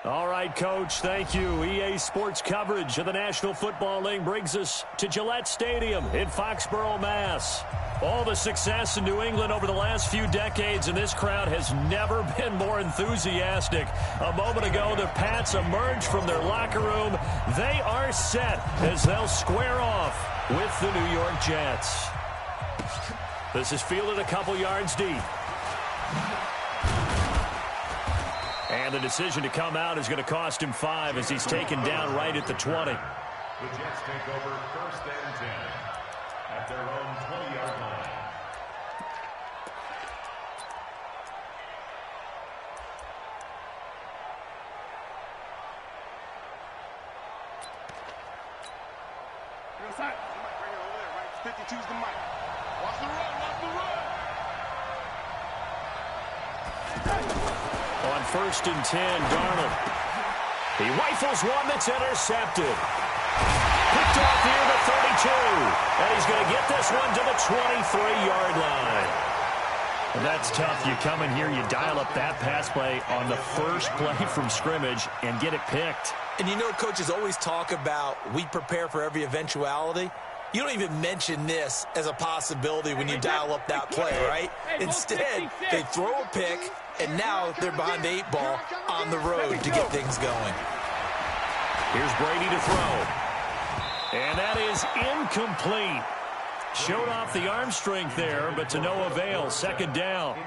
All right, Coach, thank you. EA Sports coverage of the National Football League brings us to Gillette Stadium in Foxborough, Mass. All the success in New England over the last few decades, and this crowd has never been more enthusiastic. A moment ago, the Pats emerged from their locker room. They are set as they'll square off with the New York Jets. This is fielded a couple yards deep. And the decision to come out is going to cost him 5 as he's taken down right at the 20. The Jets take over 1st and 10 at their own 20-yard line. You're inside. Somebody bring it over there, right? 52's the mic. Watch the run, watch the run. On 1st and 10, Darnold. He rifles one that's intercepted. Picked off near the 32. And he's going to get this one to the 23-yard line. And that's tough. You come in here, you dial up that pass play on the first play from scrimmage and get it picked. And you know, coaches always talk about we prepare for every eventuality. You don't even mention this as a possibility when you dial up that play, right? Instead, they throw a pick, and now they're behind the 8 ball on the road to get things going. Here's Brady to throw. And that is incomplete. Showed off the arm strength there, but to no avail. 2nd down.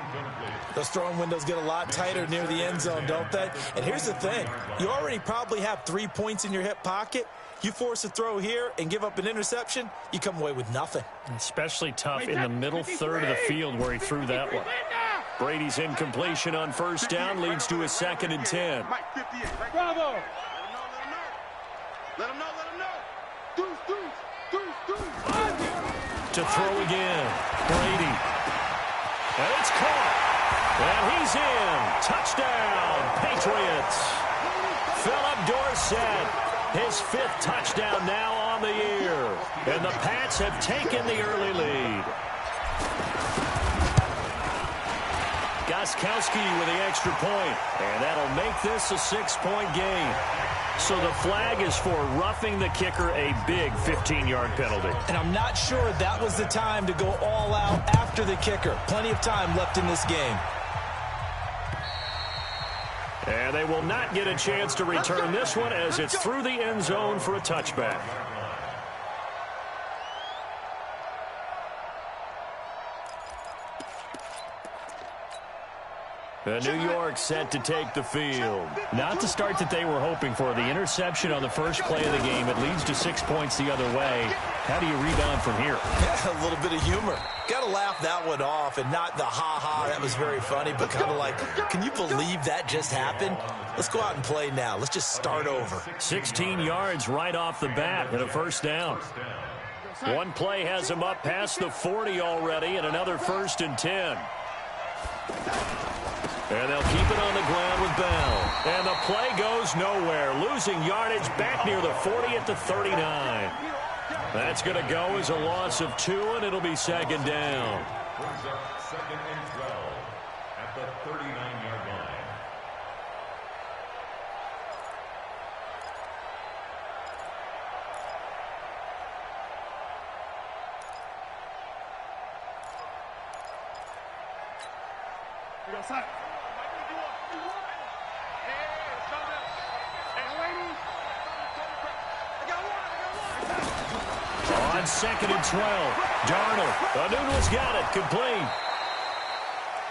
Those throwing windows get a lot tighter near the end zone, don't they? And here's the thing. You already probably have 3 points in your hip pocket. You force a throw here and give up an interception, you come away with nothing. Especially tough in the middle third of the field where he threw that one. Brady's incompletion on 1st down leads to a 2nd and 10. Mike 58, right? Bravo! Let him know, let him know. Let him know, let him know. Deuce. To throw again. Brady. And it's caught. And he's in. Touchdown, Patriots. Philip Dorsett. His 5th touchdown now on the year. And the Pats have taken the early lead. Gostkowski with the extra point. And that'll make this a 6-point game. So the flag is for roughing the kicker, a big 15-yard penalty. And I'm not sure that was the time to go all out after the kicker. Plenty of time left in this game. And they will not get a chance to return this one as it's through the end zone for a touchback. New York set to take the field. Not the start that they were hoping for. The interception on the first play of the game. It leads to 6 points the other way. How do you rebound from here? Yeah, a little bit of humor. Got to laugh that one off, and not the ha-ha, that was very funny, but kind of like, can you believe that just happened? Let's go out and play now. Let's just start over. 16 yards right off the bat and a 1st down. One play has him up past the 40 already, and another 1st and 10. And they'll keep it on the ground with Bell. And the play goes nowhere. Losing yardage back near the 40 at the 39. That's going to go as a loss of 2, and it'll be 2nd down. 2nd and 12 at the 39-yard line. You're outside. On 2nd and 12, Darnold. Anuno's got it, complete.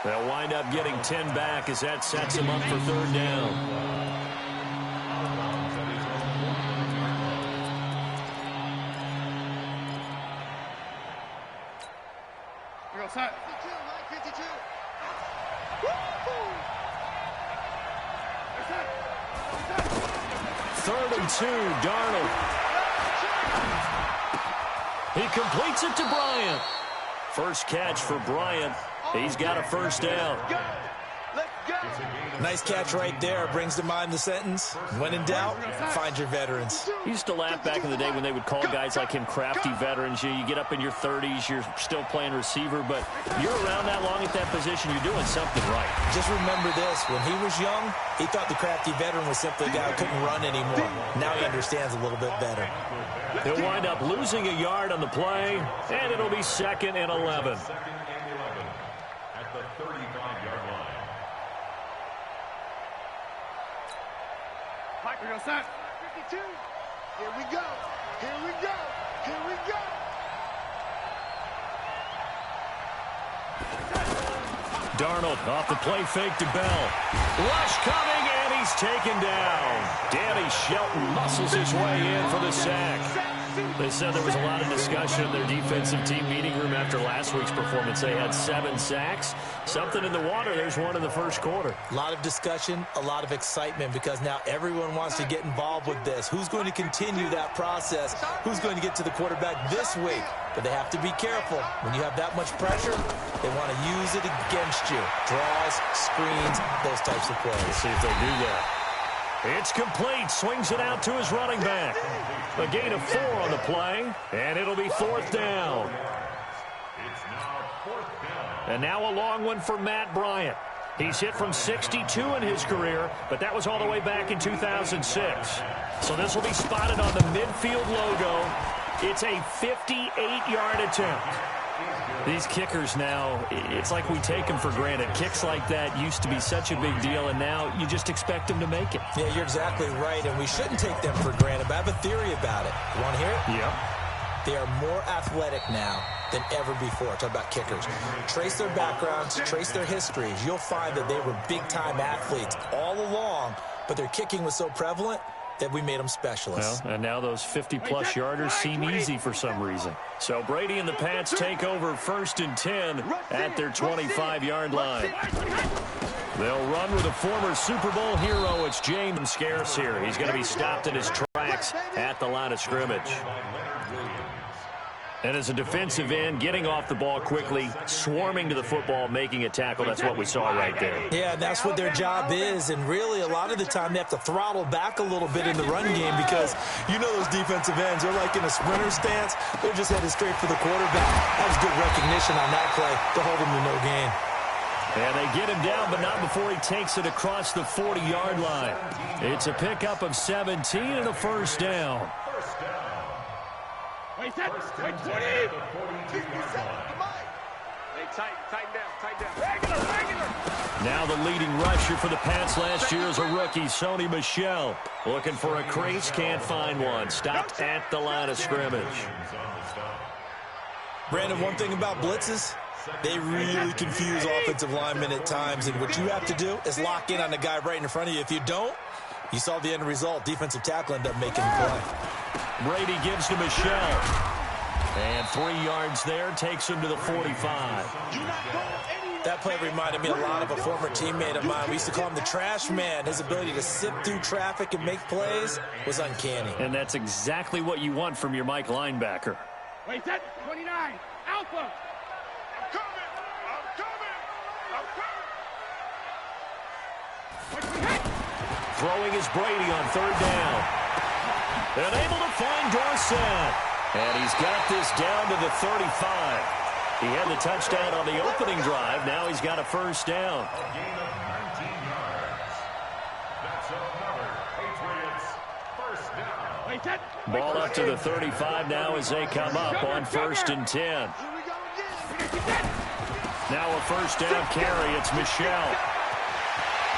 They'll wind up getting 10 back as that sets him up for 3rd down. You're outside. 52. 3rd and 2, Darnold. He completes it to Bryant. First catch for Bryant. He's got a 1st down. Let's Nice catch right there. Brings to mind the sentence, when in doubt, find your veterans. He used to laugh back in the day when they would call guys like him crafty veterans. You get up in your 30s, you're still playing receiver, but you're around that long at that position, you're doing something right. Just remember this, when he was young, he thought the crafty veteran was simply a guy who couldn't run anymore. Now he understands a little bit better. He'll wind up losing a yard on the play, and it'll be 2nd and 11. At the 35-yard line. Piper, you're set. 52. Here we go. Here we go. Here we go. Darnold off the play fake to Bell. Rush coming, and he's taken down. Danny Shelton muscles his way in for the sack. They said there was a lot of discussion in their defensive team meeting room after last week's performance. They had 7 sacks. Something in the water. There's one in the first quarter. A lot of discussion, a lot of excitement, because now everyone wants to get involved with this. Who's going to continue that process? Who's going to get to the quarterback this week? But they have to be careful. When you have that much pressure, they want to use it against you. Draws, screens, those types of plays. Let's see if they do that. It's complete. Swings it out to his running back. A gain of 4 on the play, and it'll be 4th down. It's now 4th down. And now a long one for Matt Bryant. He's hit from 62 in his career, but that was all the way back in 2006. So this will be spotted on the midfield logo. It's a 58-yard attempt. These kickers now, it's like we take them for granted. Kicks like that used to be such a big deal, and now you just expect them to make it. Yeah, you're exactly right, and we shouldn't take them for granted, but I have a theory about it. You want to hear it? Yep. They are more athletic now than ever before. Talk about kickers. Trace their backgrounds, trace their histories. You'll find that they were big-time athletes all along, but their kicking was so prevalent that we made them specialists. Well, and now those 50-plus yarders seem easy for some reason. So Brady and the Pats take over 1st and 10 at their 25-yard line. They'll run with a former Super Bowl hero. It's James Scarce here. He's going to be stopped in his tracks at the line of scrimmage. And as a defensive end, getting off the ball quickly, swarming to the football, making a tackle, that's what we saw right there. Yeah, that's what their job is, and really a lot of the time they have to throttle back a little bit in the run game because you know those defensive ends, they're like in a sprinter stance. They're just headed straight for the quarterback. That was good recognition on that play to hold him to no gain. And they get him down, but not before he takes it across the 40-yard line. It's a pickup of 17 and a 1st down. Wait, set. Wait, 20. Hey, tighten down. Regular. Now the leading rusher for the Pats last year is a rookie, Sony Michel. Looking for a crease, can't find one. Stopped at the line of scrimmage. Brandon, one thing about blitzes, they really confuse offensive linemen at times, and what you have to do is lock in on the guy right in front of you. If you don't, you saw the end result. Defensive tackle ended up making the play. Brady gives to Michel. And 3 yards there, takes him to the 45. That play reminded me a lot of a former teammate of mine. We used to call him the trash man. His ability to sift through traffic and make plays was uncanny. And that's exactly what you want from your Mike linebacker. Wait, set. 29. Alpha. I'm coming. Throwing is Brady on 3rd down. And able to find Dorsett. And he's got this down to the 35. He had the touchdown on the opening drive. Now he's got a 1st down. A gain of 19 yards. That's another Patriots 1st down. Wait, set. Ball up to the 35 now as they come up on 1st and 10. Now a 1st down carry. It's Michel.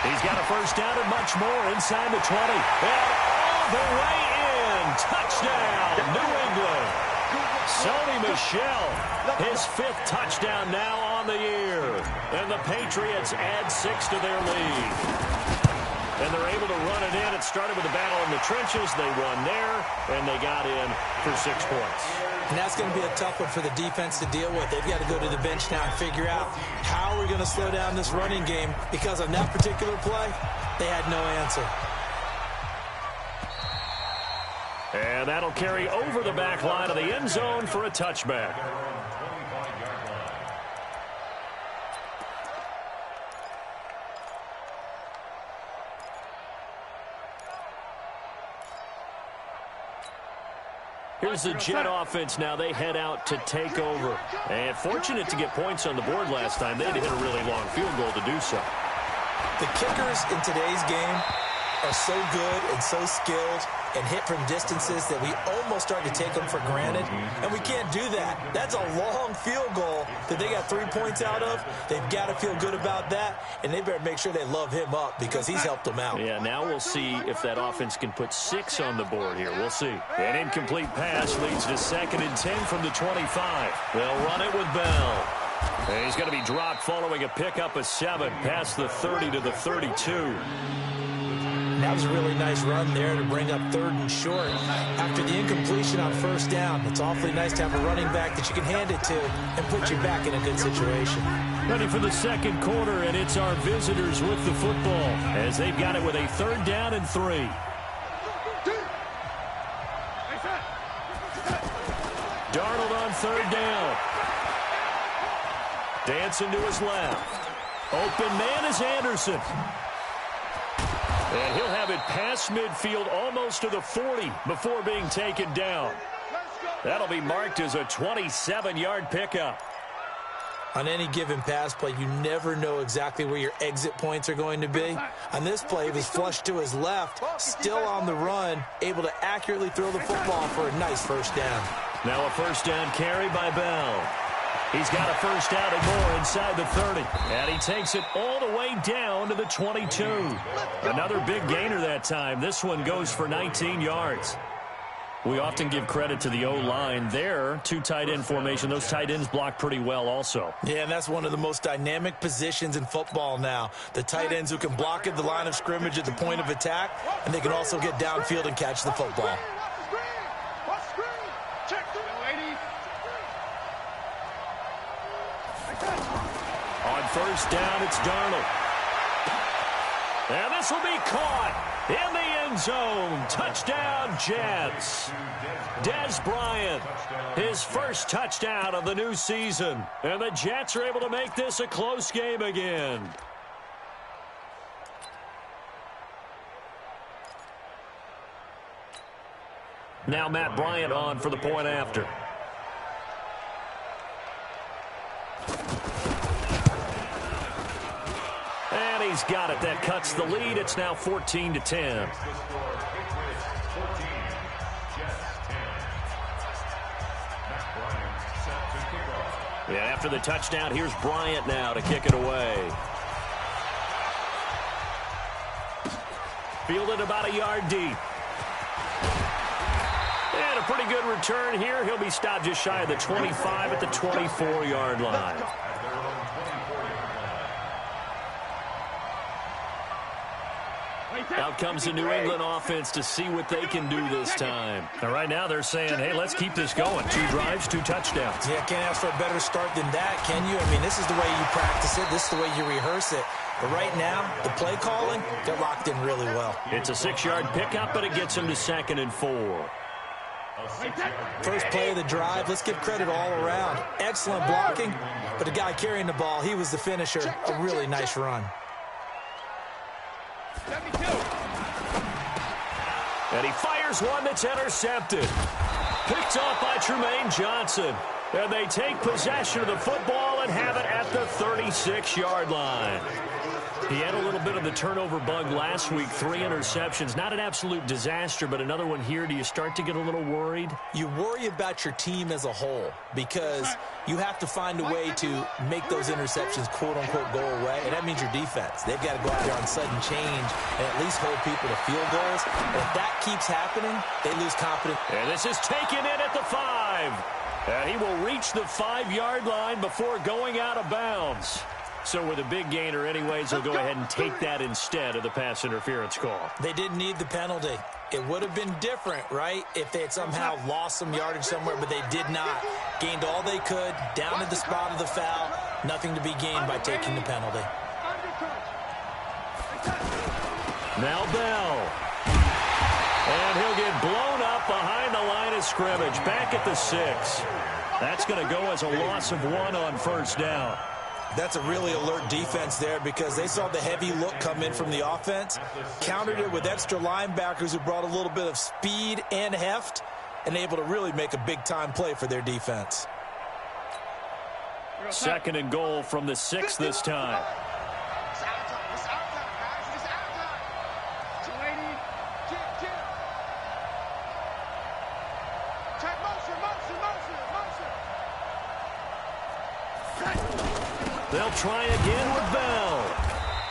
He's got a 1st down and much more inside the 20. And all the way in. Touchdown, New England. Sony Michel, his 5th touchdown now on the year. And the Patriots add 6 to their lead. And they're able to run it in. It started with a battle in the trenches. They won there, and they got in for 6 points. And that's going to be a tough one for the defense to deal with. They've got to go to the bench now and figure out how we're going to slow down this running game, because on that particular play, they had no answer. And that'll carry over the back line of the end zone for a touchback. Here's the Jet offense now. They head out to take over. And fortunate to get points on the board last time. They had to hit a really long field goal to do so. The kickers in today's game are so good and so skilled and hit from distances that we almost start to take them for granted. And we can't do that. That's a long field goal that they got 3 points out of. They've got to feel good about that, and they better make sure they love him up because he's helped them out. Yeah, now we'll see if that offense can put 6 on the board here. We'll see. An incomplete pass leads to 2nd and 10 from the 25. They'll run it with Bell. And he's going to be dropped following a pickup of 7 past the 30 to the 32. That was a really nice run there to bring up 3rd and short. After the incompletion on 1st down, it's awfully nice to have a running back that you can hand it to and put you back in a good situation. Ready for the 2nd quarter, and it's our visitors with the football as they've got it with a 3rd down and 3. Darnold on 3rd down. Dancing to his left. Open man is Anderson. And he'll have it past midfield almost to the 40 before being taken down. That'll be marked as a 27-yard pickup. On any given pass play, you never know exactly where your exit points are going to be. On this play, he was flushed to his left, still on the run, able to accurately throw the football for a nice 1st down. Now a 1st down carry by Bell. He's got a 1st down and more inside the 30. And he takes it all the way down to the 22. Another big gainer that time. This one goes for 19 yards. We often give credit to the O-line there. 2 tight end formation. Those tight ends block pretty well also. Yeah, and that's one of the most dynamic positions in football now. The tight ends who can block at the line of scrimmage at the point of attack, and they can also get downfield and catch the football. On 1st down, it's Darnold. And this will be caught in the end zone. Touchdown, Jets. Dez Bryant, his 1st touchdown of the new season. And the Jets are able to make this a close game again. Now Matt Bryant on for the point after. And he's got it. That cuts the lead. It's now 14-10. Yeah, after the touchdown, here's Bryant now to kick it away. Fielded about a yard deep. And a pretty good return here. He'll be stopped just shy of the 25 at the 24-yard line. Out comes the New England offense to see what they can do this time. And right now they're saying, hey, let's keep this going. 2 drives, 2 touchdowns. Yeah, can't ask for a better start than that, can you? I mean, this is the way you practice it. This is the way you rehearse it. But right now, the play calling, they're locked in really well. It's a 6-yard pickup, but it gets him to 2nd and 4. First play of the drive, let's give credit all around. Excellent blocking, but the guy carrying the ball, he was the finisher. A really nice run. And he fires one that's intercepted. Picked off by Trumaine Johnson. And they take possession of the football and have it at the 36-yard line. He had a little bit of the turnover bug last week, 3 interceptions. Not an absolute disaster, but another one here. Do you start to get a little worried? You worry about your team as a whole because you have to find a way to make those interceptions, quote-unquote, go away, and that means your defense. They've got to go out there on sudden change and at least hold people to field goals. And if that keeps happening, they lose confidence. And this is taken in at the 5. And he will reach the 5-yard line before going out of bounds. So with a big gainer anyways, they'll go ahead and take that instead of the pass interference call. They didn't need the penalty. It would have been different, right, if they had somehow lost some yardage somewhere, but they did not. Gained all they could, down at the spot of the foul. Nothing to be gained by taking the penalty. Now Bell. And he'll get blown up behind the line of scrimmage. Back at the 6. That's going to go as a loss of 1 on 1st down. That's a really alert defense there because they saw the heavy look come in from the offense, countered it with extra linebackers who brought a little bit of speed and heft, and able to really make a big-time play for their defense. 2nd and goal from the 6 this time. It's out time. It's out time, guys. It's out time. 280. Check motion. They'll try again with Bell.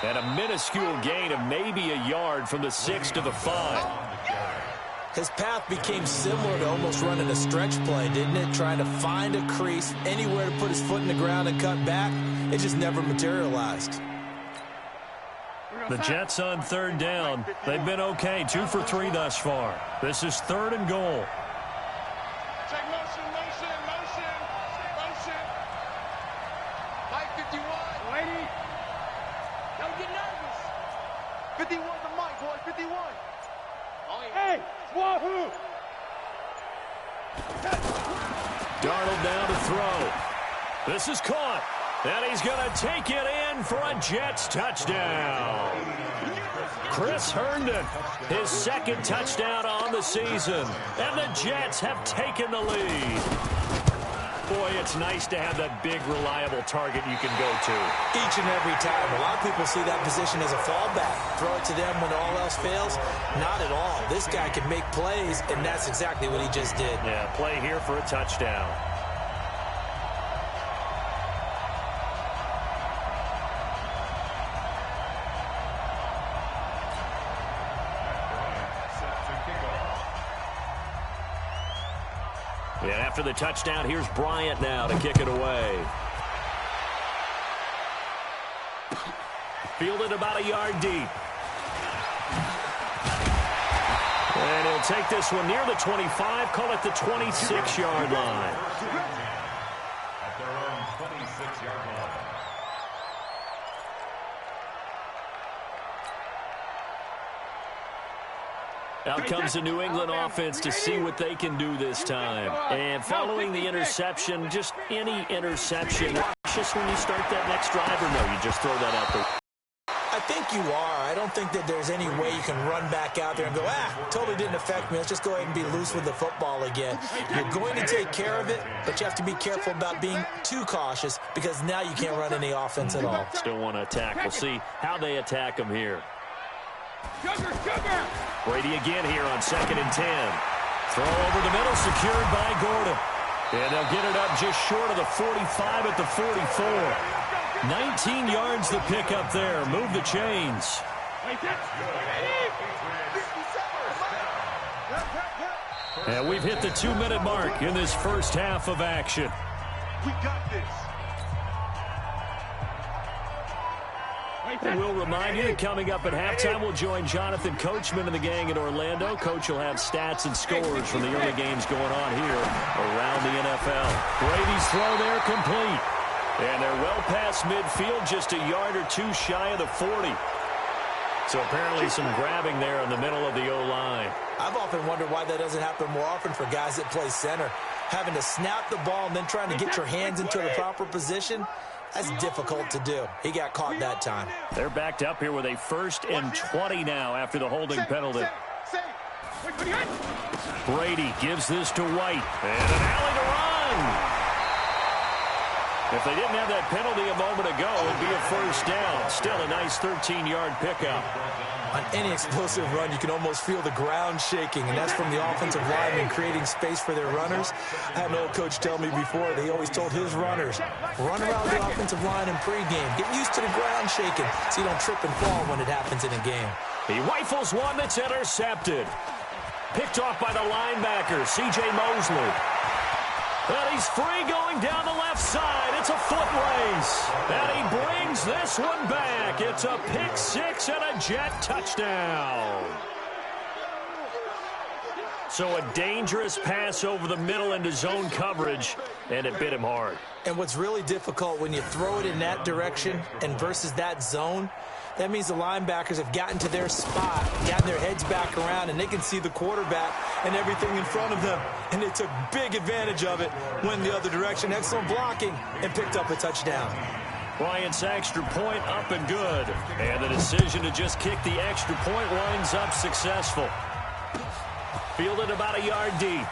And a minuscule gain of maybe a yard from the 6 to the 5. His path became similar to almost running a stretch play, didn't it? Trying to find a crease, anywhere to put his foot in the ground and cut back. It just never materialized. The Jets on 3rd down. They've been okay, 2 for 3 thus far. This is 3rd and goal. Check motion. Mike 51. Lady. Don't get nervous. 51 to Mike, boy. 51. Hey, wahoo! Darnold down to throw. This is caught. And he's going to take it in for a Jets touchdown. Chris Herndon, his 2nd touchdown on the season. And the Jets have taken the lead. Boy, it's nice to have that big, reliable target you can go to. Each and every time. A lot of people see that position as a fallback. Throw it to them when all else fails. Not at all. This guy can make plays, and that's exactly what he just did. Yeah, play here for a touchdown. And after the touchdown, here's Bryant now to kick it away. Fielded about a yard deep. And he'll take this one near the 25, call it the 26-yard line. At their own 26-yard line. Out comes the New England offense to see what they can do this time. And following the interception, just any interception, just when you start that next drive, or no, you just throw that out there? I think you are. I don't think that there's any way you can run back out there and go, totally didn't affect me. Let's just go ahead and be loose with the football again. You're going to take care of it, but you have to be careful about being too cautious because now you can't run any offense at all. Still want to attack. We'll see how they attack them here. Brady again here on 2nd and 10. Throw over the middle, secured by Gordon. And they'll get it up just short of the 45 at the 44. 19 yards to pick up there. Move the chains. And we've hit the 2-minute mark in this first half of action. We got this. And we'll remind you that coming up at halftime, we'll join Jonathan Coachman and the gang in Orlando. Coach will have stats and scores from the early games going on here around the NFL. Brady's throw there complete. And they're well past midfield, just a yard or two shy of the 40. So apparently some grabbing there in the middle of the O-line. I've often wondered why that doesn't happen more often for guys that play center. Having to snap the ball and then trying to get your hands into the proper position, that's difficult to do. He got caught that time. They're backed up here with a 1st and 20 now after the holding penalty. Brady gives this to White. And an alley to run. If they didn't have that penalty a moment ago, it would be a 1st down. Still a nice 13-yard pickup. On any explosive run, you can almost feel the ground shaking, and that's from the offensive linemen creating space for their runners. I had an old coach tell me before, they always told his runners, run around the offensive line in pregame. Get used to the ground shaking so you don't trip and fall when it happens in a game. He rifles one that's intercepted. Picked off by the linebacker, C.J. Mosley. And he's free going down the left side. It's a foot race. And he brings this one back. It's a pick 6 and a Jet touchdown. So a dangerous pass over the middle into zone coverage, and it bit him hard. And what's really difficult when you throw it in that direction and versus that zone, that means the linebackers have gotten to their spot, gotten their heads back around, and they can see the quarterback and everything in front of them. And they took big advantage of it, went the other direction, excellent blocking, and picked up a touchdown. Bryant's extra point up and good. And the decision to just kick the extra point winds up successful. Fielded about a yard deep.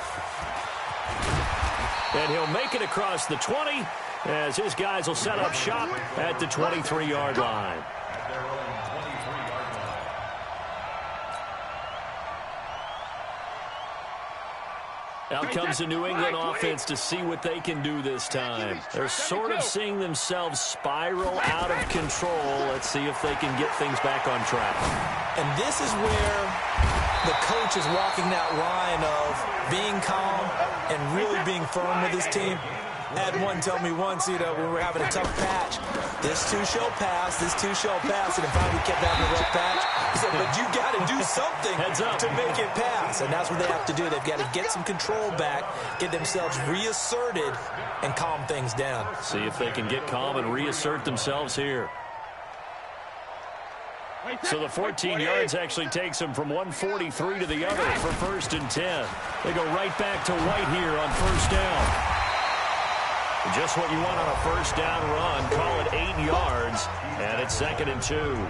And he'll make it across the 20 as his guys will set up shop at the 23-yard line. At their own 23-yard line. Out comes the New England offense to see what they can do this time. They're sort of seeing themselves spiral out of control. Let's see if they can get things back on track. And this is where the coach is walking that line of being calm and really being firm with his team. I had one tell me once, when we were having a tough patch, this too shall pass, this too shall pass, and if we kept having a rough patch, he said, but you got to do something to make it pass, and that's what they have to do. They've got to get some control back, get themselves reasserted, and calm things down. See if they can get calm and reassert themselves here. So the 14 yards actually takes them from 143 to the other for 1st and 10. They go right back to White here on 1st down. Just what you want on a 1st down run. Call it 8 yards, and it's 2nd and 2. 8 yards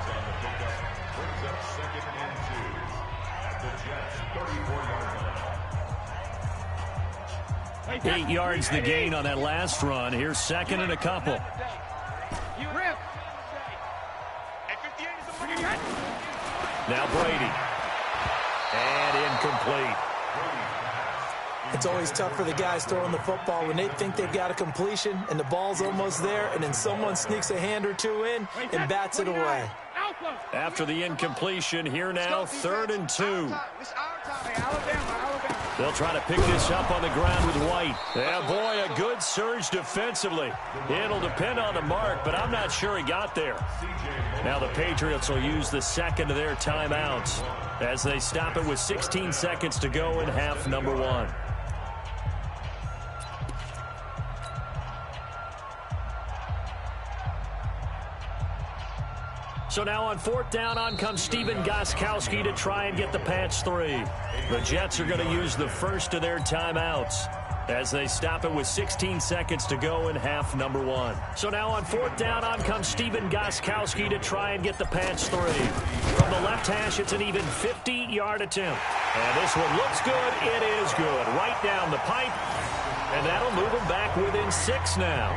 on the pickup. Brings up 2nd and 2 at the Jets' 34-yard line. 8 yards the gain on that last run. Here's 2nd and a couple. Now Brady. And incomplete. It's always tough for the guys throwing the football when they think they've got a completion and the ball's almost there, and then someone sneaks a hand or two in and bats it away. After the incompletion, here now, 3rd and 2. They'll try to pick this up on the ground with White. Yeah, boy, a good surge defensively. It'll depend on the mark, but I'm not sure he got there. Now the Patriots will use the second of their timeouts as they stop it with 16 seconds to go in half number 1. So now on 4th down, on comes Stephen Gostkowski to try and get the patch 3. The Jets are going to use the first of their timeouts as they stop it with 16 seconds to go in half number 1. So now on 4th down, on comes Stephen Gostkowski to try and get the patch 3. From the left hash, it's an even 50-yard attempt. And this one looks good. It is good. Right down the pipe. And that'll move them back within 6 now.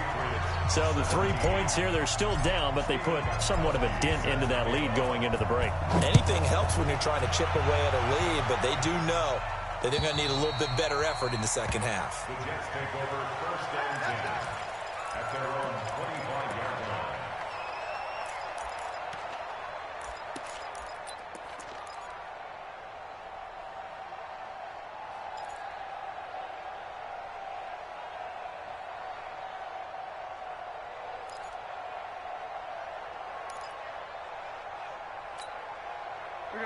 So the 3 points here, they're still down, but they put somewhat of a dent into that lead going into the break. Anything helps when you're trying to chip away at a lead, but they do know that they're going to need a little bit better effort in the second half. The Jets take over 1st and 10 at their own 25-yard line.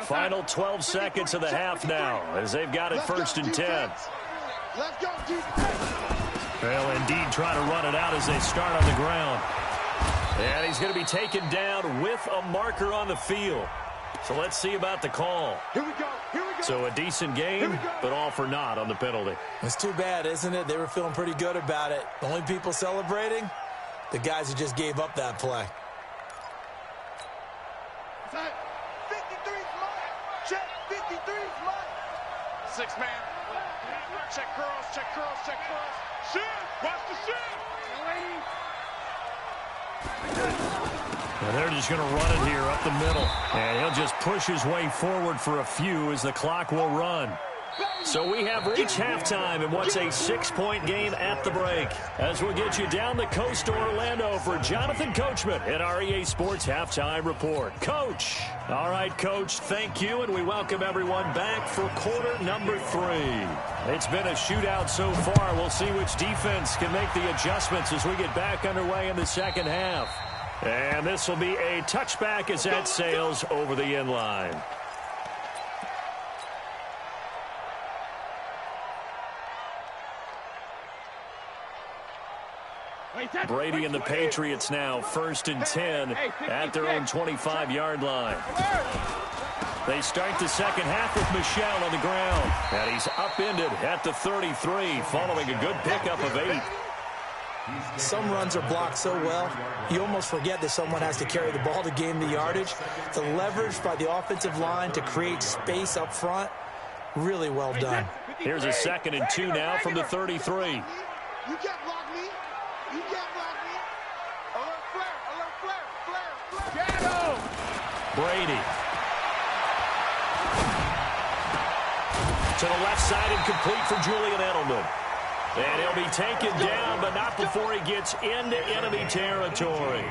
Final 12 seconds of the half now as they've got it 1st and 10. Let's go, They'll indeed try to run it out as they start on the ground. And he's going to be taken down with a marker on the field. So let's see about the call. Here we go. So a decent game, but all for naught on the penalty. It's too bad, isn't it? They were feeling pretty good about it. The only people celebrating, the guys who just gave up that play. 53's mine. Check 53's mine. 6-man. Check curls, check curls, check curls. Shit! Watch the shit! And they're just going to run it here up the middle. And he'll just push his way forward for a few as the clock will run. So we have reached halftime in what's a 6-point game at the break. As we'll get you down the coast to Orlando for Jonathan Coachman at our EA Sports Halftime Report. Coach. All right, Coach, thank you, and we welcome everyone back for quarter number 3. It's been a shootout so far. We'll see which defense can make the adjustments as we get back underway in the second half. And this will be a touchback as that sails over the end line. Brady and the Patriots now 1st and 10 at their own 25-yard line. They start the second half with Michel on the ground. And he's upended at the 33 following a good pickup of 8. Some runs are blocked so well, you almost forget that someone has to carry the ball to gain the yardage. The leverage by the offensive line to create space up front, really well done. Here's a 2nd and 2 now from the 33. You can't block me. You can't block me. Alert flare. Alert flare. Flare. Get him. Brady. To the left side and complete for Julian Edelman. And he'll be taken down, but not before he gets into enemy territory.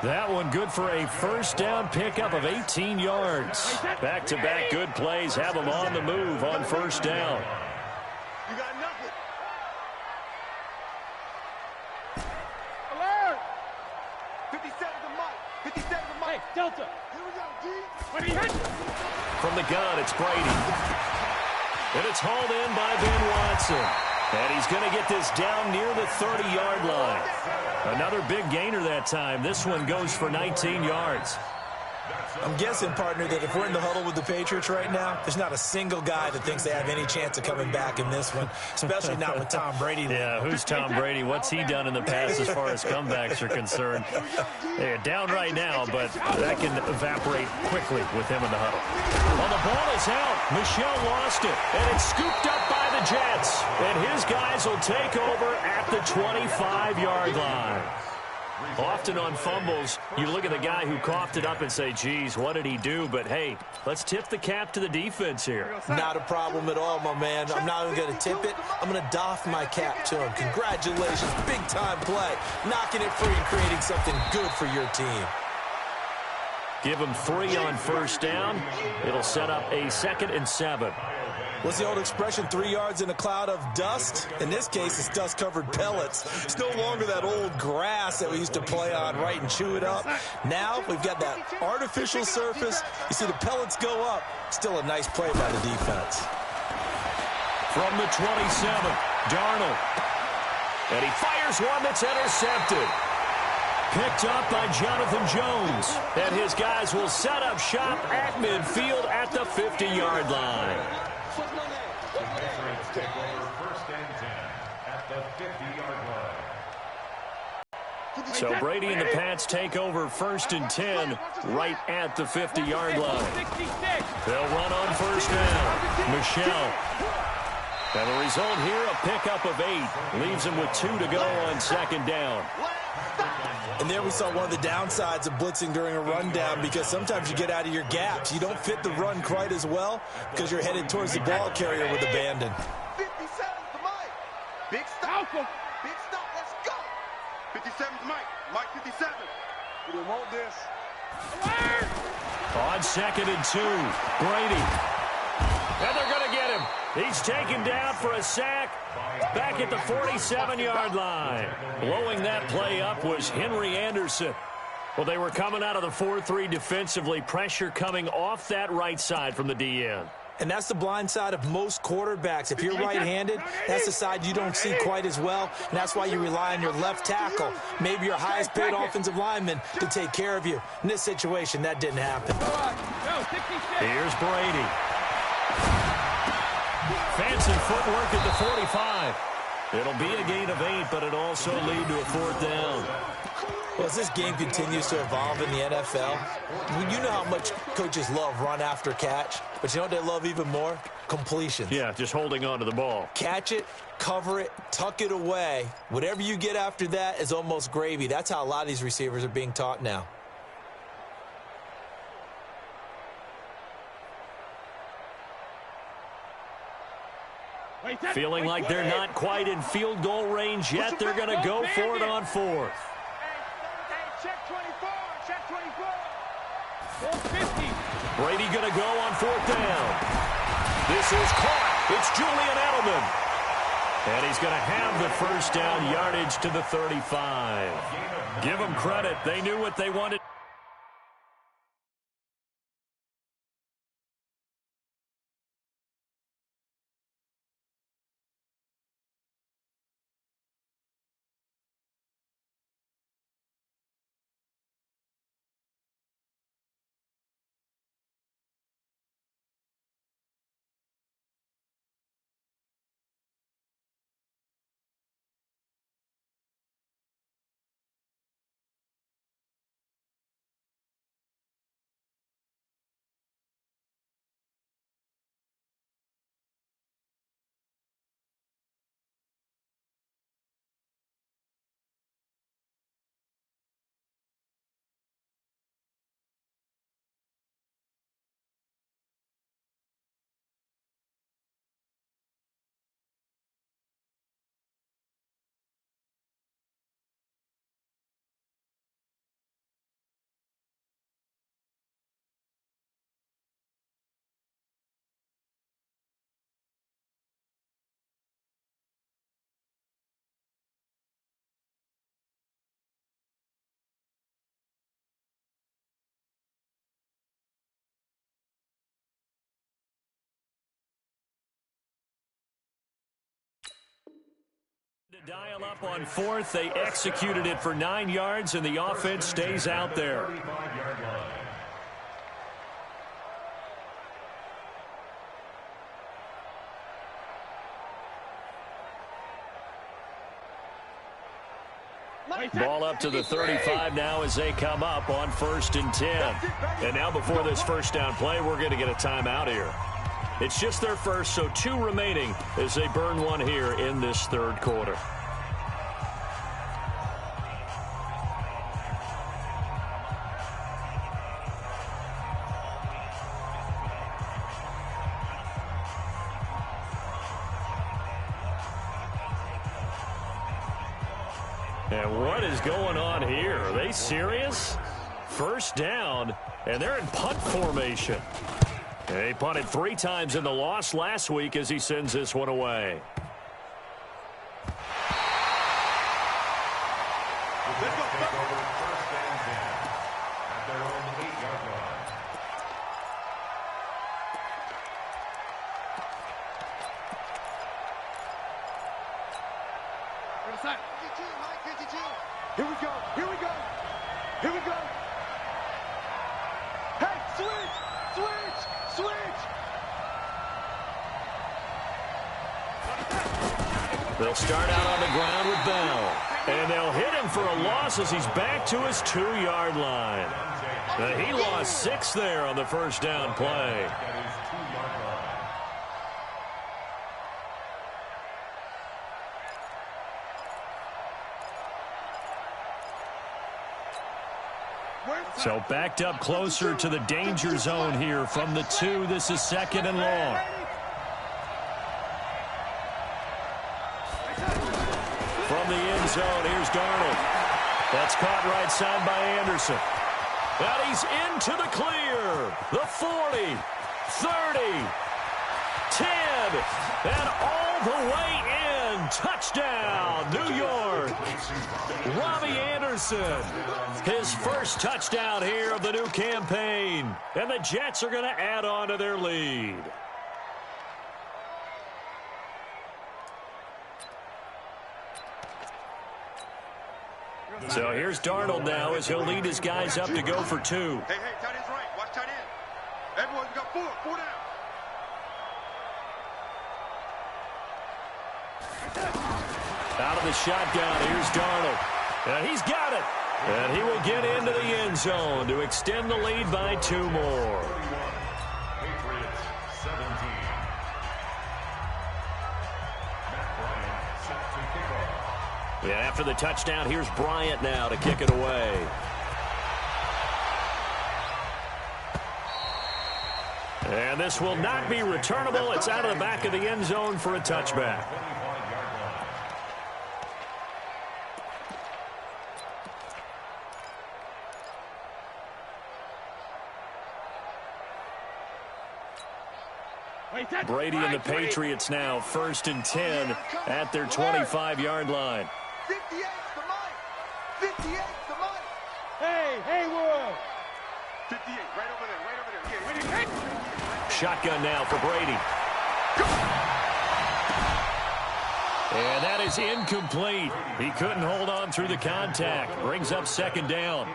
That one good for a first down pickup of 18 yards. Back-to-back good plays have him on the move on first down. You got nothing. Alert. 57 to Mike. 57 to Mike. Hey, Delta. Here we go, G. When he hits. From the gun, it's Brady. And it's hauled in by Ben Watson. And he's going to get this down near the 30-yard line. Another big gainer that time. This one goes for 19 yards. I'm guessing, partner, that if we're in the huddle with the Patriots right now, there's not a single guy that thinks they have any chance of coming back in this one, especially not with Tom Brady. Yeah, who's Tom Brady? What's he done in the past as far as comebacks are concerned? They're down right now, but that can evaporate quickly with him in the huddle. Well, the ball is out. Michel lost it, and it's scooped up by the Jets. And his guys will take over at the 25-yard line. Often on fumbles, you look at the guy who coughed it up and say, geez, what did he do? But, hey, let's tip the cap to the defense here. Not a problem at all, my man. I'm not even going to tip it. I'm going to doff my cap to him. Congratulations. Big-time play. Knocking it free and creating something good for your team. Give him 3 on first down. It'll set up a 2nd and 7. What's the old expression, 3 yards in a cloud of dust? In this case, it's dust-covered pellets. It's no longer that old grass that we used to play on, right, and chew it up. Now we've got that artificial surface. You see the pellets go up. Still a nice play by the defense. From the 27, Darnold. And he fires one that's intercepted. Picked up by Jonathan Jones. And his guys will set up shop at midfield at the 50-yard line. Patriots take over 1st and 10 at the 50-yard line. So Brady and the Pats take over 1st and 10 right at the 50-yard line. They'll run on first down. Michel. And the result here, a pickup of 8. Leaves him with 2 to go on 2nd down. And there we saw one of the downsides of blitzing during a rundown, because sometimes you get out of your gaps. You don't fit the run quite as well because you're headed towards the ball carrier with abandon. 57 to Mike. Big stop. Big stop. Let's go. 57 to Mike. Mike 57. We don't want this. On 2nd and 2, Brady. And they're going to get him. He's taken down for a sack back at the 47-yard line. Blowing that play up was Henry Anderson. Well, they were coming out of the 4-3 defensively. Pressure coming off that right side from the DN. And that's the blind side of most quarterbacks. If you're right-handed, that's the side you don't see quite as well. And that's why you rely on your left tackle, maybe your highest-paid offensive lineman, to take care of you. In this situation, that didn't happen. Here's Brady. Fancy footwork at the 45. It'll be a gain of 8, but it also lead to a 4th down. Well, as this game continues to evolve in the NFL, you know how much coaches love run after catch, but you know what they love even more? Completions. Yeah, just holding on to the ball. Catch it, cover it, tuck it away. Whatever you get after that is almost gravy. That's how a lot of these receivers are being taught now. Feeling like they're not quite in field goal range yet. They're going to go for it on 4th. Check 24. Check 24. 50. Brady going to go on 4th down. This is caught. It's Julian Edelman. And he's going to have the first down, yardage to the 35. Give them credit. They knew what they wanted. Dial up on fourth. They executed it for 9 yards, and the offense stays out there. Ball up to the 35 now as they come up on 1st and 10. And now before this first down play, we're going to get a timeout here. It's just their first, so 2 remaining as they burn one here in this third quarter. And what is going on here? Are they serious? First down, and they're in punt formation. He punted 3 times in the loss last week as he sends this one away. Here we go. Here we go. Here we go. Hey, switch! Switch! Switch! They'll start out on the ground with Bell. And they'll hit him for a loss as he's back to his 2-yard line. He lost 6 there on the first down play. So backed up closer to the danger zone here from the 2. This is 2nd and long. From the end zone, here's Darnold. That's caught right side by Anderson. And he's into the clear. The 40, 30, 10, and all the way in. Touchdown, New York. Robbie Anderson, his first touchdown here of the new campaign. And the Jets are going to add on to their lead. So here's Darnold now as he'll lead his guys up to go for 2. Hey, tight end's right. Watch tight end. Everyone, you got 4 down. Out of the shotgun, here's Darnold. And he's got it. And he will get into the end zone to extend the lead by 2 more. Patriots 17. Matt Bryant set to kick off. Yeah, after the touchdown, here's Bryant now to kick it away. And this will not be returnable. It's out of the back of the end zone for a touchback. Brady and the Patriots now 1st and 10 at their 25-yard line. 58's the mic. 58's the mic. Hey, Haywood. 58, right over there. Yeah, Shotgun now for Brady. And that is incomplete. He couldn't hold on through the contact. Brings up 2nd down.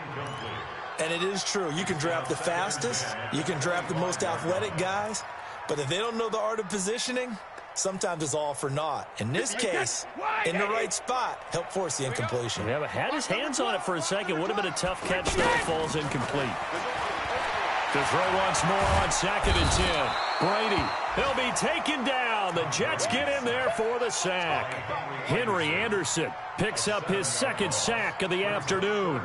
And it is true. You can draft the fastest. You can draft the most athletic guys. But if they don't know the art of positioning, sometimes it's all for naught. In this case, in the right spot, help force the incompletion. Yeah, but had his hands on it for a second. Would have been a tough catch, though. It falls incomplete. To throw once more on 2nd and 10. Brady, he'll be taken down. The Jets get in there for the sack. Henry Anderson picks up his 2nd sack of the afternoon.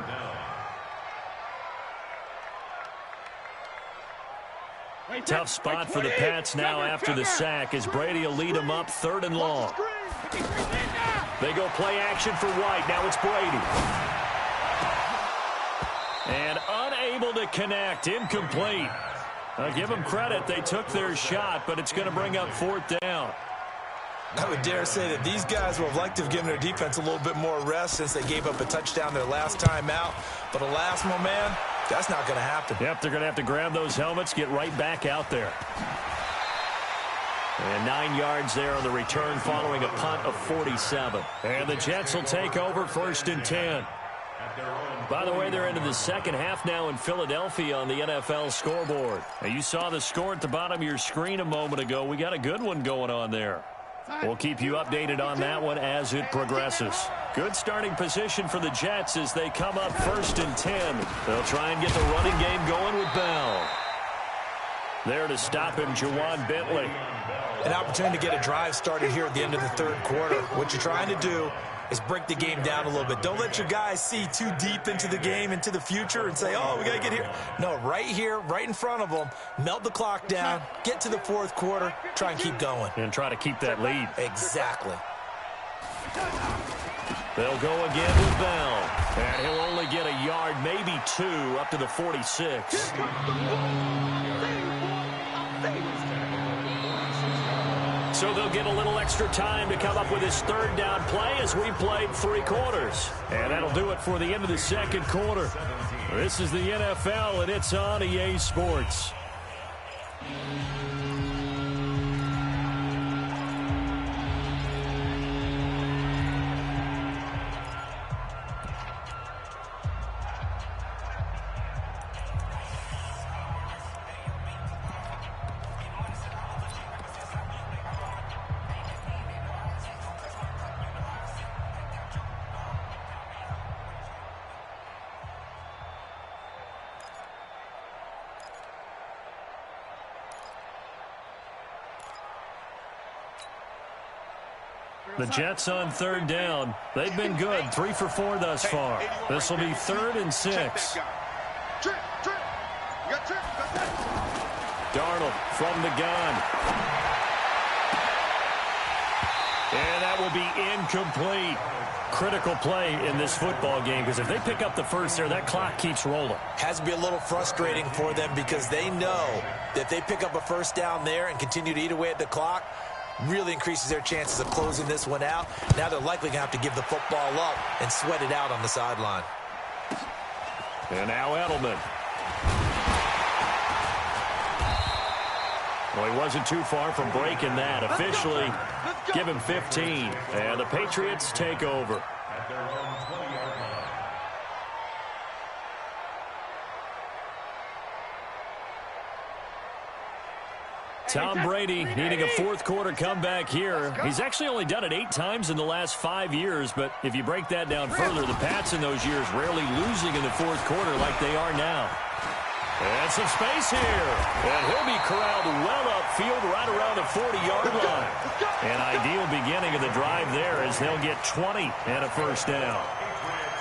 Tough spot for the Pats now after the sack as Brady will lead them up 3rd and long. They go play action for White. Now it's Brady. And unable to connect. Incomplete. I'll give them credit. They took their shot, but it's going to bring up 4th down. I would dare say that these guys would have liked to have given their defense a little bit more rest since they gave up a touchdown their last time out. But alas, my man, that's not going to happen. Yep, they're going to have to grab those helmets, get right back out there. And 9 yards there on the return following a punt of 47. And the Jets will take over 1st and 10. By the way, they're into the second half now in Philadelphia on the NFL scoreboard. Now, you saw the score at the bottom of your screen a moment ago. We got a good one going on there. We'll keep you updated on that one as it progresses. Good starting position for the Jets as they come up 1st and 10. They'll try and get the running game going with Bell. There to stop him, Jawan Bentley. An opportunity to get a drive started here at the end of the 3rd quarter. What you're trying to do is break the game down a little bit. Don't let your guys see too deep into the game, into the future, and say, oh, we got to get here. No, right here, right in front of them, melt the clock down, get to the 4th quarter, try and keep going. And try to keep that lead. Exactly. They'll go again with Bell. And he'll only get a yard, maybe 2, up to the 46. So they'll get a little extra time to come up with his 3rd down play as we played 3 quarters. And that'll do it for the end of the 2nd quarter. This is the NFL, and it's on EA Sports. The Jets on 3rd down. They've been good, 3 for 4 thus far. This will be 3rd and 6. Darnold from the gun. And that will be incomplete. Critical play in this football game, because if they pick up the first there, that clock keeps rolling. Has to be a little frustrating for them because they know that if they pick up a 1st down there and continue to eat away at the clock, really increases their chances of closing this one out. Now they're likely going to have to give the football up and sweat it out on the sideline. And now Edelman. Well, he wasn't too far from breaking that. Officially, give him 15. And the Patriots take over. Tom Brady needing a 4th quarter comeback here. He's actually only done it 8 times in the last 5 years, but if you break that down further, the Pats in those years rarely losing in the 4th quarter like they are now. And some space here. And he'll be corralled well upfield right around the 40-yard line. An ideal beginning of the drive there as they'll get 20 and a 1st down.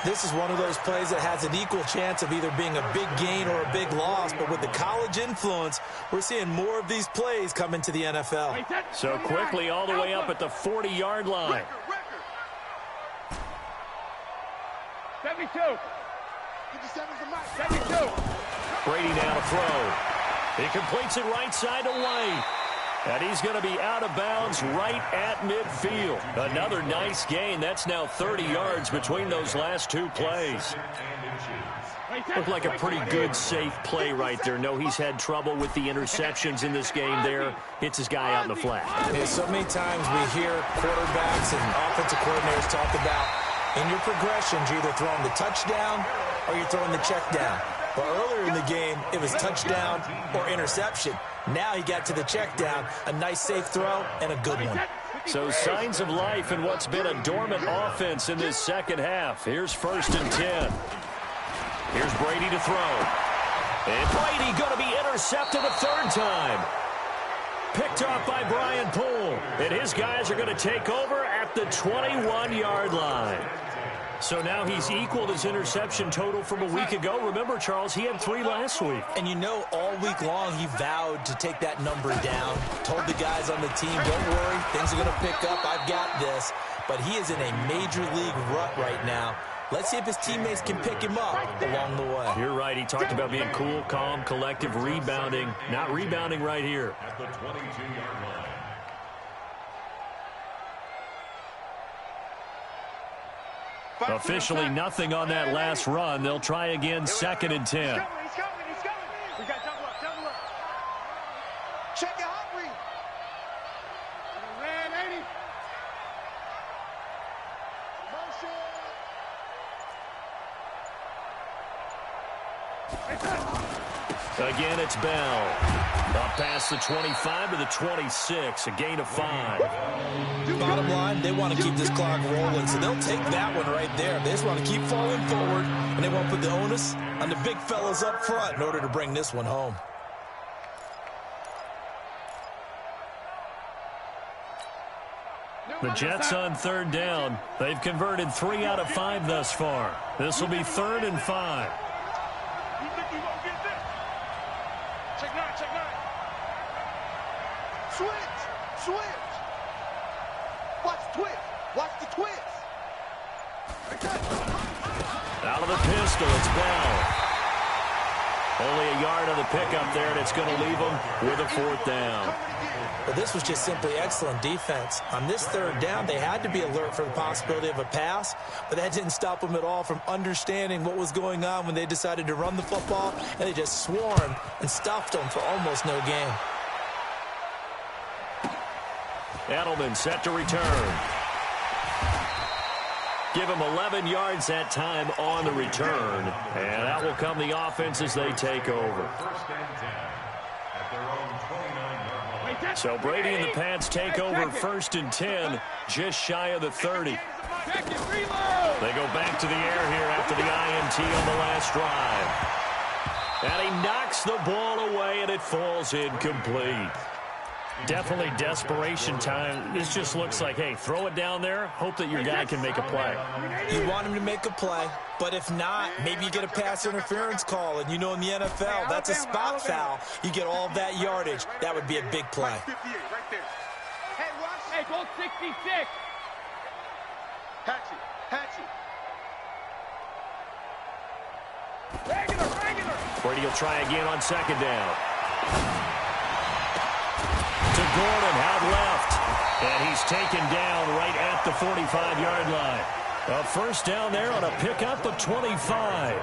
This is one of those plays that has an equal chance of either being a big gain or a big loss, but with the college influence, we're seeing more of these plays come into the NFL. So quickly all the way up at the 40-yard line. 72. 72. Brady now to throw. He completes it right side to White. And he's going to be out of bounds right at midfield. Another nice gain. That's now 30 yards between those last 2 plays. Looked like a pretty good, safe play right there. No, he's had trouble with the interceptions in this game there. Hits his guy out in the flat. Yeah, so many times we hear quarterbacks and offensive coordinators talk about in your progressions, you're either throwing the touchdown or you're throwing the check down. But earlier in the game, it was touchdown or interception. Now he got to the check down, a nice safe throw, and a good one. So signs of life in what's been a dormant offense in this second half. Here's 1st and 10. Here's Brady to throw. And Brady going to be intercepted a 3rd time. Picked off by Brian Poole. And his guys are going to take over at the 21-yard line. So now he's equaled his interception total from a week ago. Remember, Charles, he had 3 last week. And you know, all week long he vowed to take that number down. Told the guys on the team, don't worry, things are going to pick up. I've got this. But he is in a major league rut right now. Let's see if his teammates can pick him up along the way. You're right. He talked about being cool, calm, collective, rebounding. Not rebounding right here. At the 22-yard line. Officially nothing on that last run. They'll try again, 2nd and 10. He's coming. We got double up. Check it, Humphrey. Again, it's Bell. Up past the 25 to the 26, a gain of 5. Bottom line, they want to keep this clock rolling, so they'll take that one right there. They just want to keep falling forward, and they won't put the onus on the big fellas up front in order to bring this one home. The Jets on 3rd down. They've converted 3 out of 5 thus far. This will be 3rd and 5. You think you won't get this? Check 9, check 9. Switch! Switch! Watch the twist! Watch the twist! Out of the pistol, it's Bell. Only a yard on the pickup there, and it's going to leave them with a 4th down. But this was just simply excellent defense. On this 3rd down, they had to be alert for the possibility of a pass, but that didn't stop them at all from understanding what was going on when they decided to run the football, and they just swarmed and stuffed them for almost no gain. Edelman set to return. Give him 11 yards that time on the return, and that will come the offense as they take over. First and 10 at their own 29-yard line. So Brady and the Pats take over 1st and 10, just shy of the 30. They go back to the air here after the INT on the last drive. And he knocks the ball away, and it falls incomplete. Definitely desperation time. This just looks like, hey, throw it down there, hope that your guy can make a play. You want him to make a play, but if not, maybe you get a pass interference call, and you know in the NFL, that's a spot foul. You get all of that yardage. That would be a big play. 58 right there. Hey, watch! Hey, goal 66. Hatchet! Hatchet! Regular. Brady will try again on 2nd down. To Gordon, out left. And he's taken down right at the 45-yard line. A 1st down there on a pickup of 25.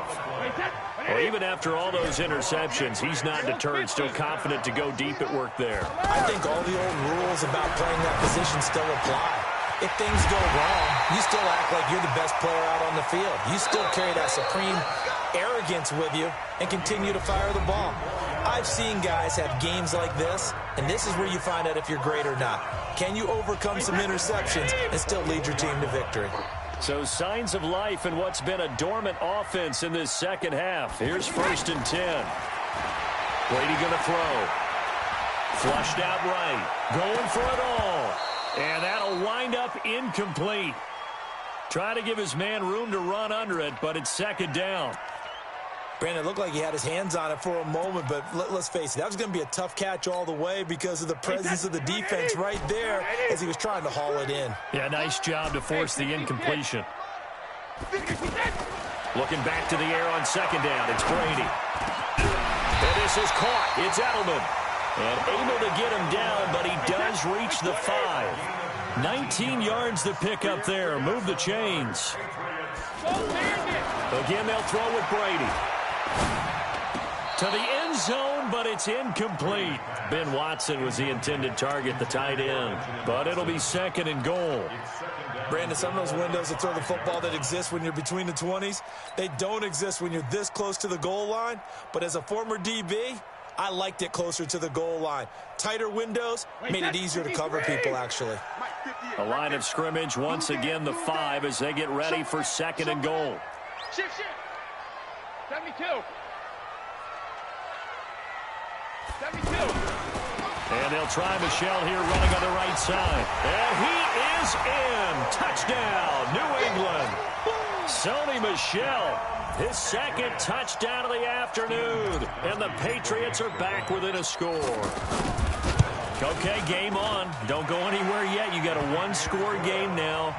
Well, even after all those interceptions, he's not deterred, still confident to go deep at work there. I think all the old rules about playing that position still apply. If things go wrong, you still act like you're the best player out on the field. You still carry that supreme arrogance with you and continue to fire the ball. I've seen guys have games like this, and this is where you find out if you're great or not. Can you overcome some interceptions and still lead your team to victory? So signs of life in what's been a dormant offense in this 2nd half. Here's 1st and 10. Brady going to throw. Flushed out right. Going for it all. And that'll wind up incomplete. Try to give his man room to run under it, but it's 2nd down. Brandon, it looked like he had his hands on it for a moment, but let's face it, that was going to be a tough catch all the way because of the presence of the defense right there as he was trying to haul it in. Yeah, nice job to force the incompletion. Looking back to the air on 2nd down, it's Brady. And this is caught. It's Edelman. And able to get him down, but he does reach the 5. 19 yards to pick up there. Move the chains. Again, they'll throw with Brady. To the end zone, but it's incomplete. Ben Watson was the intended target, the tight end. But it'll be 2nd and goal. Brandon, some of those windows to throw the football that exist when you're between the 20s, they don't exist when you're this close to the goal line. But as a former DB, I liked it closer to the goal line. Tighter windows made it easier to cover people, actually. A line of scrimmage, once again the 5 as they get ready for 2nd and goal. Shift. 72. 72. And they'll try Michel here running on the right side. And he is in. Touchdown, New England. Sony Michel, his 2nd touchdown of the afternoon. And the Patriots are back within a score. Okay, game on. Don't go anywhere yet. You got a 1-score game now.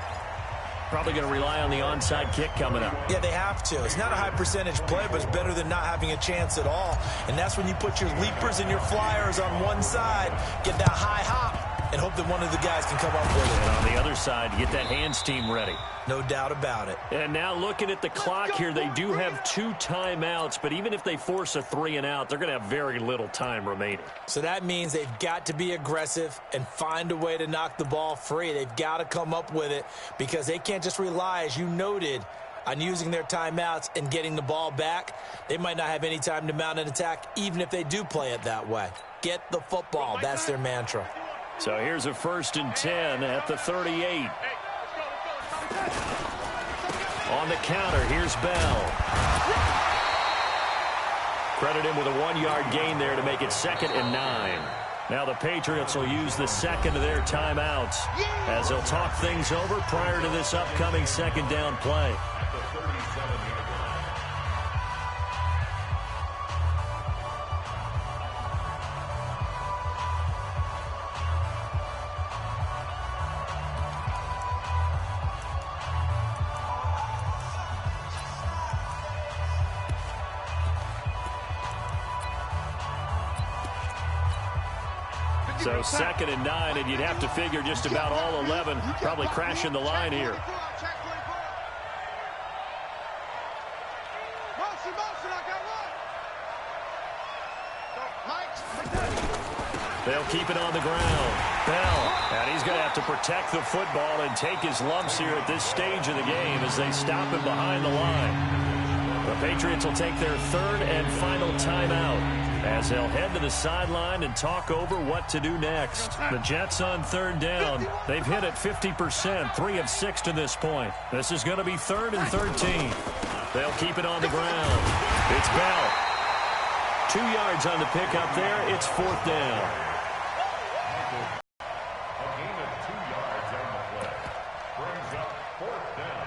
Probably going to rely on the onside kick coming up. Yeah, they have to. It's not a high percentage play, but it's better than not having a chance at all. And that's when you put your leapers and your flyers on one side, get that high hop, and hope that one of the guys can come up with it. And on the other side, get that hands team ready. No doubt about it. And now looking at the clock here, they do have 2 timeouts, but even if they force a 3 and out, they're going to have very little time remaining. So that means they've got to be aggressive and find a way to knock the ball free. They've got to come up with it because they can't just rely, as you noted, on using their timeouts and getting the ball back. They might not have any time to mount an attack, even if they do play it that way. Get the football. That's their mantra. So here's a 1st and 10 at the 38. On the counter, here's Bell. Credit him with a 1-yard gain there to make it 2nd and 9. Now the Patriots will use the second of their timeouts as they'll talk things over prior to this upcoming 2nd down play. So 2nd and 9, and you'd have to figure just about all 11 probably crashing the line here. They'll keep it on the ground. Bell, and he's going to have to protect the football and take his lumps here at this stage of the game as they stop him behind the line. The Patriots will take their 3rd and final timeout as they'll head to the sideline and talk over what to do next. The Jets on 3rd down. They've hit it 50%, 3 of 6 to this point. This is going to be 3rd and 13. They'll keep it on the ground. It's Bell. 2 yards on the pickup there. It's 4th down. A gain of 2 yards on the play. Brings up 4th down.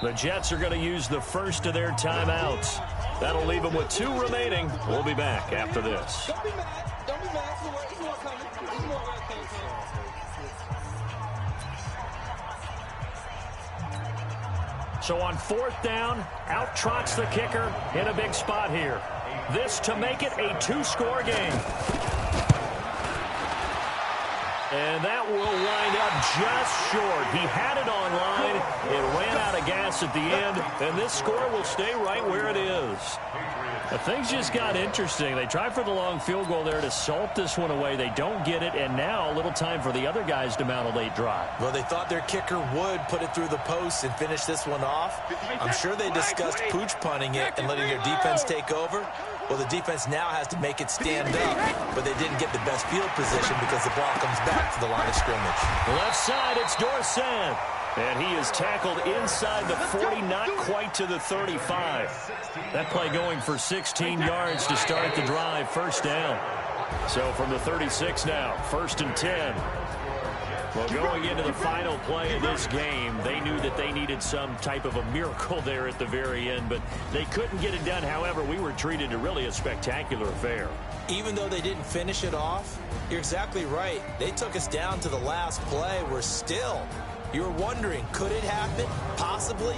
The Jets are going to use the first of their timeouts. That'll leave them with 2 remaining. We'll be back after this. Don't be mad. Don't be mad. He's more coming. He's more coming. So on 4th down, out trots the kicker in a big spot here. This to make it a 2-score game. And that will wind up just short. He had it on line. It ran out of gas at the end, and this score will stay right where it is. But things just got interesting. They tried for the long field goal there to salt this one away. They don't get it, and now a little time for the other guys to mount a late drive. Well, they thought their kicker would put it through the post and finish this one off. I'm sure they discussed pooch punting it and letting their defense take over. Well, the defense now has to make it stand up, but they didn't get the best field position because the ball comes back to the line of scrimmage. Left side, it's Dorsett. And he is tackled inside the 40, not quite to the 35. That play going for 16 yards to start the drive, 1st down. So from the 36 now, 1st and 10. Well, going into the final play of this game, they knew that they needed some type of a miracle there at the very end, but they couldn't get it done. However, we were treated to really a spectacular affair. Even though they didn't finish it off, you're exactly right. They took us down to the last play. We're still, you were wondering, could it happen? Possibly.